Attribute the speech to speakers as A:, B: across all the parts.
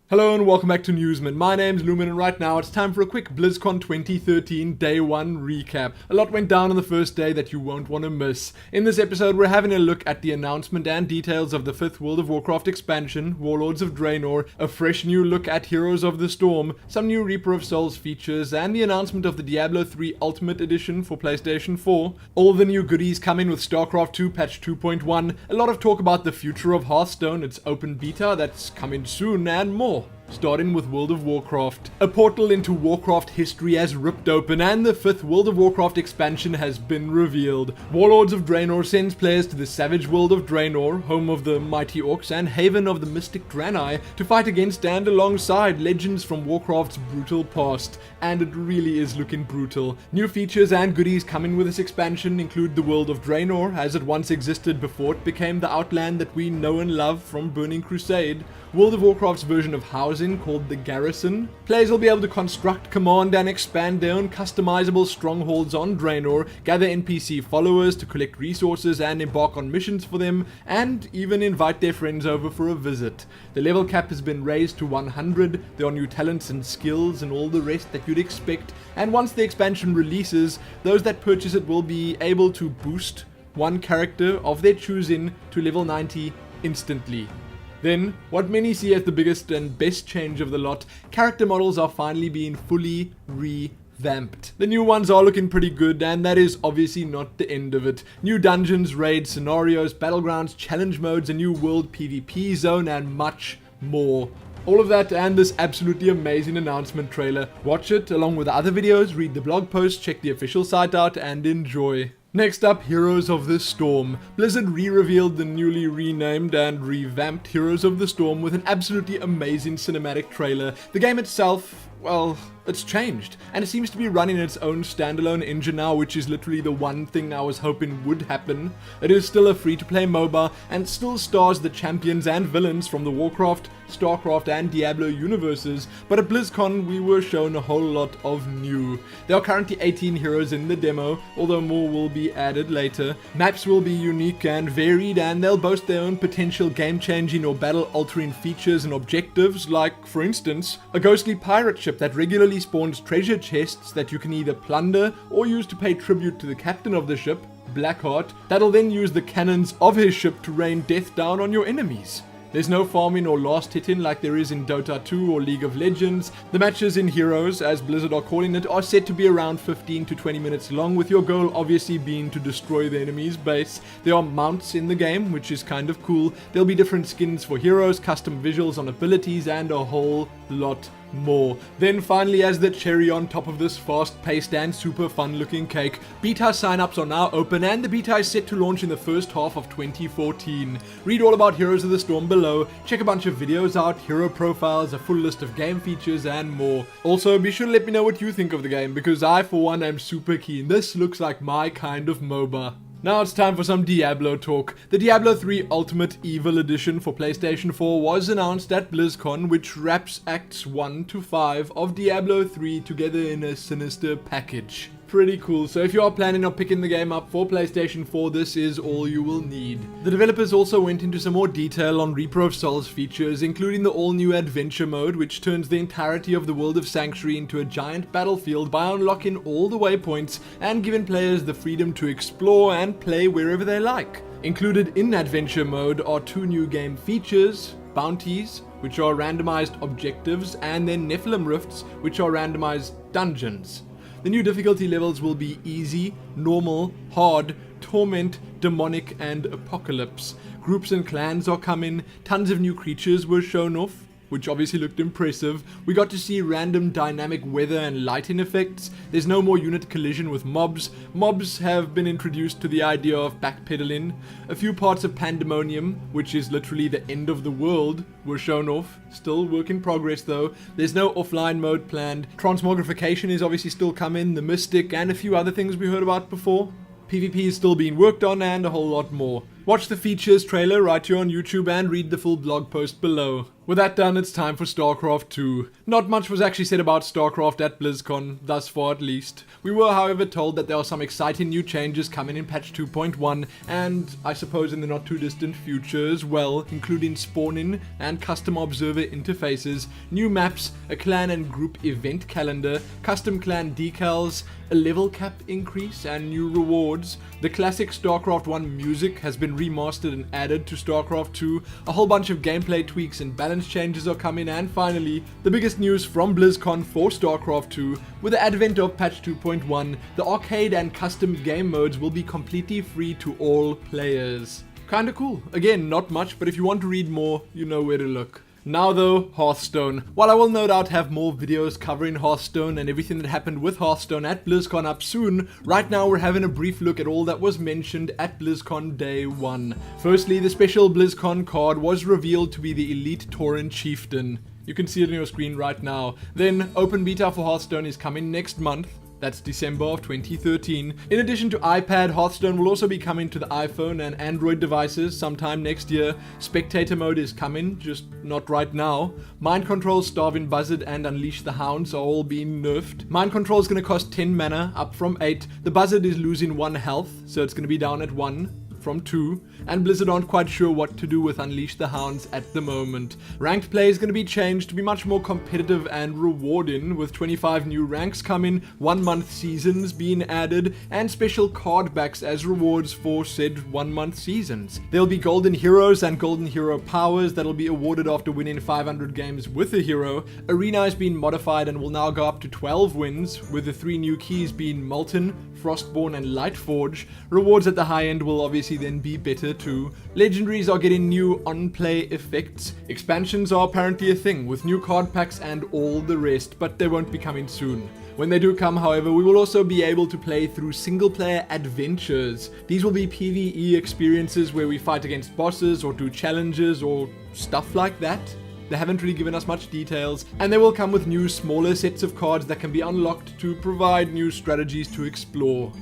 A: Hello and welcome back to Newsmin. My name's Lumin and right now it's time for a quick BlizzCon 2013 Day 1 recap. A lot went down on the first day that you won't want to miss. In this episode we're having a look at the announcement and details of the 5th World of Warcraft expansion, Warlords of Draenor, a fresh new look at Heroes of the Storm, some new Reaper of Souls features, and the announcement of the Diablo III Ultimate Edition for PlayStation 4. All the new goodies coming with StarCraft II Patch 2.1, a lot of talk about the future of Hearthstone, its open beta that's coming soon, and more. Starting with World of Warcraft. A portal into Warcraft history has ripped open and the 5th World of Warcraft expansion has been revealed. Warlords of Draenor sends players to the savage world of Draenor, home of the mighty orcs and haven of the mystic Draenei, to fight against and alongside legends from Warcraft's brutal past. And it really is looking brutal. New features and goodies coming with this expansion include the world of Draenor, as it once existed before it became the outland that we know and love from Burning Crusade. World of Warcraft's version of housing called the Garrison. Players will be able to construct, command and expand their own customizable strongholds on Draenor, gather NPC followers to collect resources and embark on missions for them, and even invite their friends over for a visit. The level cap has been raised to 100, there are new talents and skills and all the rest that you'd expect, and once the expansion releases, those that purchase it will be able to boost one character of their choosing to level 90 instantly. Then, what many see as the biggest and best change of the lot, character models are finally being fully revamped. The new ones are looking pretty good, and that is obviously not the end of it. New dungeons, raids, scenarios, battlegrounds, challenge modes, a new world PvP zone, and much more. All of that and this absolutely amazing announcement trailer. Watch it along with other videos, read the blog post, check the official site out, and enjoy. Next up, Heroes of the Storm. Blizzard re-revealed the newly renamed and revamped Heroes of the Storm with an absolutely amazing cinematic trailer. The game itself, well, it's changed, and it seems to be running its own standalone engine now, which is literally the one thing I was hoping would happen. It is still a free-to-play MOBA, and still stars the champions and villains from the Warcraft, StarCraft and Diablo universes, but at BlizzCon we were shown a whole lot of new. There are currently 18 heroes in the demo, although more will be added later. Maps will be unique and varied, and they'll boast their own potential game-changing or battle-altering features and objectives, like, for instance, a ghostly pirate ship that regularly spawns treasure chests that you can either plunder or use to pay tribute to the captain of the ship, Blackheart, that'll then use the cannons of his ship to rain death down on your enemies. There's no farming or last hitting like there is in Dota 2 or League of Legends. The matches in Heroes, as Blizzard are calling it, are set to be around 15 to 20 minutes long, with your goal obviously being to destroy the enemy's base. There are mounts in the game, which is kind of cool. There'll be different skins for heroes, custom visuals on abilities, and a whole lot more. Then finally, as the cherry on top of this fast-paced and super fun-looking cake, beta sign-ups are now open and the beta is set to launch in the first half of 2014. Read all about Heroes of the Storm below, check a bunch of videos out, hero profiles, a full list of game features and more. Also, be sure to let me know what you think of the game, because I for one am super keen. This looks like my kind of MOBA. Now it's time for some Diablo talk. The Diablo III Ultimate Evil Edition for PlayStation 4 was announced at BlizzCon, which wraps Acts 1 to 5 of Diablo 3 together in a sinister package. Pretty cool, so if you are planning on picking the game up for PlayStation 4, this is all you will need. The developers also went into some more detail on Reaper of Souls features, including the all-new adventure mode, which turns the entirety of the world of Sanctuary into a giant battlefield by unlocking all the waypoints and giving players the freedom to explore and play wherever they like. Included in adventure mode are 2 new game features: bounties, which are randomized objectives, and then Nephilim Rifts, which are randomized dungeons. The new difficulty levels will be easy, normal, hard, torment, demonic, and apocalypse. Groups and clans are coming, tons of new creatures were shown off, which obviously looked impressive. We got to see random dynamic weather and lighting effects. There's no more unit collision with mobs. Mobs have been introduced to the idea of backpedaling. A few parts of Pandemonium, which is literally the end of the world, were shown off. Still work in progress though. There's no offline mode planned. Transmogrification is obviously still coming, the Mystic, and a few other things we heard about before. PvP is still being worked on, and a whole lot more. Watch the features trailer right here on YouTube and read the full blog post below. With that done, it's time for StarCraft II. Not much was actually said about StarCraft at BlizzCon, thus far at least. We were however told that there are some exciting new changes coming in patch 2.1, and I suppose in the not too distant future as well, including spawning and custom observer interfaces, new maps, a clan and group event calendar, custom clan decals, a level cap increase and new rewards. The classic StarCraft 1 music has been remastered and added to StarCraft 2, a whole bunch of gameplay tweaks and balance changes are coming, and finally, the biggest news from BlizzCon for StarCraft 2, with the advent of patch 2.1, the arcade and custom game modes will be completely free to all players. Kinda cool. Again, not much, but if you want to read more, you know where to look. Now though, Hearthstone. While I will no doubt have more videos covering Hearthstone and everything that happened with Hearthstone at BlizzCon up soon, right now we're having a brief look at all that was mentioned at BlizzCon Day 1. Firstly, the special BlizzCon card was revealed to be the Elite Tauren Chieftain. You can see it on your screen right now. Then, open beta for Hearthstone is coming next month. That's December of 2013. In addition to iPad, Hearthstone will also be coming to the iPhone and Android devices sometime next year. Spectator mode is coming, just not right now. Mind Control, Starving Buzzard, and Unleash the Hounds are all being nerfed. Mind Control is going to cost 10 mana, up from 8. The Buzzard is losing 1 health, so it's going to be down at 1. From 2, and Blizzard aren't quite sure what to do with Unleash the Hounds at the moment. Ranked play is going to be changed to be much more competitive and rewarding, with 25 new ranks coming, 1-month seasons being added, and special card backs as rewards for said 1-month seasons. There'll be golden heroes and golden hero powers that'll be awarded after winning 500 games with a hero. Arena is being modified and will now go up to 12 wins, with the 3 new keys being Molten, Frostborn, and Lightforge. Rewards at the high end will obviously then be better too. Legendaries are getting new on-play effects. Expansions are apparently a thing, with new card packs and all the rest, but they won't be coming soon. When they do come, however, we will also be able to play through single-player adventures. These will be PvE experiences where we fight against bosses or do challenges or stuff like that. They haven't really given us much details, and they will come with new smaller sets of cards that can be unlocked to provide new strategies to explore.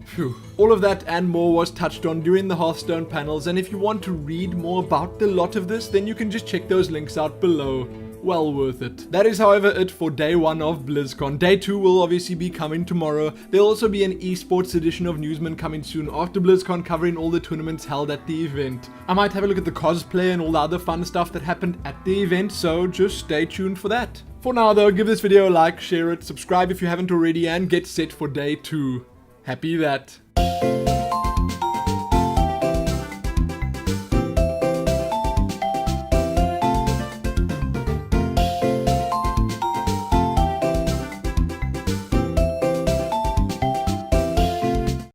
A: Phew. All of that and more was touched on during the Hearthstone panels, and if you want to read more about the lot of this, then you can just check those links out below. Well worth it. That is however it for day 1 of BlizzCon. Day 2 will obviously be coming tomorrow. There'll also be an esports edition of Newsmin coming soon after BlizzCon, covering all the tournaments held at the event. I might have a look at the cosplay and all the other fun stuff that happened at the event, so just stay tuned for that. For now though, give this video a like, share it, subscribe if you haven't already, and get set for day 2. Happy that.